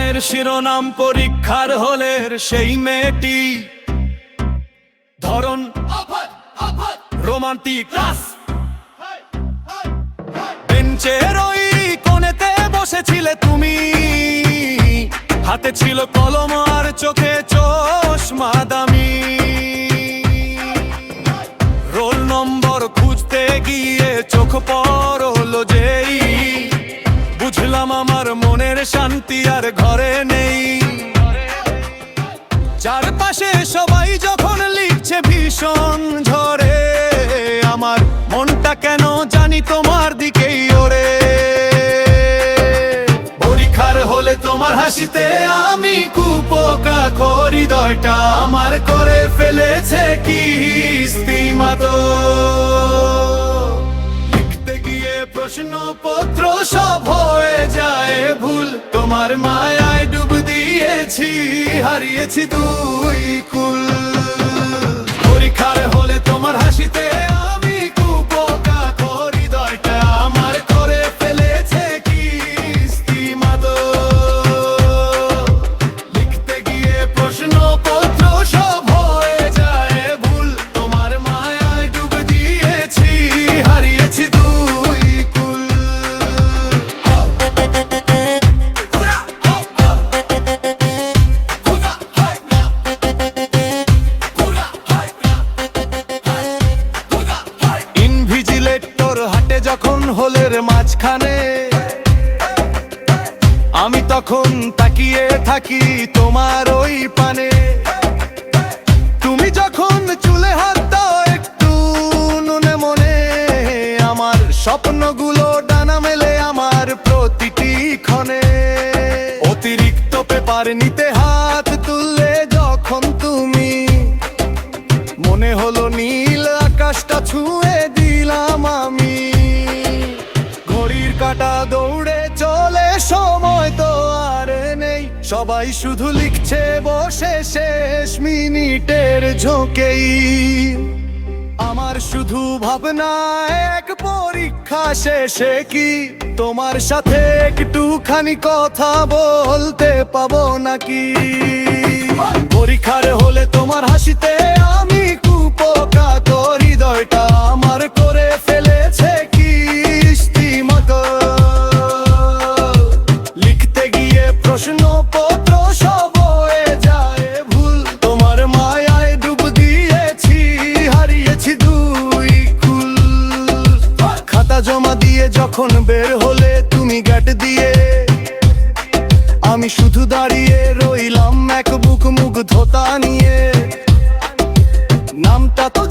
গানের শিরোনাম পরীক্ষার হলের সেই মেয়েটি, ধরন রোমান্টিক। বেঞ্চের ওই কোণেতে বসেছিলে তুমি, হাতে ছিল কলম আর চোখে চশমা দামি। রোল নম্বর খুঁজতে গিয়ে চোখ পড়লো যেই, বুঝলাম আমার মনের শান্তি আর ঘরে নেই। চারপাশে সবাই যখন লিখছে ভীষণ ঝড়ে, আমার মনটা কেন জানি তোমার দিকেই ওড়ে। পরীক্ষার হলে তোমার হাসিতে আমি কুপোকা, হৃদয়টা আমার করে ফেলেছে কি স্তিমাতো। লিখতে গিয়ে প্রশ্নপত্র সব হয়ে যায় ভুল, তোমার মায়ায় ডুব দিয়েছি, হারিয়েছি দুই কুল। পরীক্ষার হলে তোমার হাসিতে আমি কুপোকা, হৃদয়টা আমার করে ফেলেছে কি স্তিমাতো। লিখতে গিয়ে প্রশ্নপত্র সব হয়ে যায় ভুল, তোমার মায়ায় ডুব দিয়েছি, হারিয়েছি দুই কুল। ইনভিজিলেটর হাটে যখন হলের মাঝখানে, আমি তখন তাকিয়ে থাকি তোমার ওই পানে। তুমি যখন চুলে হাত দাও একটু নুনে মনে, আমার স্বপ্নগুলো ডানা মেলে আমার প্রতিটি ক্ষণে। অতিরিক্ত পেপার নিতে হাত তুললে যখন তুমি, মনে হলো নীল আকাশটা ছুঁয়ে দিলাম আমি। ঘড়ির কাঁটা দৌড়ে চলে, সময় তো আর নেই, সবাই শুধু লিখছে বসে শেষ মিনিটের ঝোঁকেই। আমার শুধু ভাবনা এক, পরীক্ষা শেষে কি তোমার সাথে একটুখানি কথা বলতে পাবো নাকি। পরীক্ষার হলে তোমার হাসিতে আমি কুপোকা, হৃদয়টা আমার করে ফেলেছে কি স্তিমাতো। লিখতে গিয়ে প্রশ্নপত্র সব হয়ে যায় ভুল, তোমার মায়ায় ডুব দিয়েছি, হারিয়েছি দুই কুল। খাতা জমা দিয়ে যখন বের হলে তুমি গেট দিয়ে, আমি শুধু দাঁড়িয়ে রইলাম এক বুক মুগ্ধতা নিয়ে। নামটা তো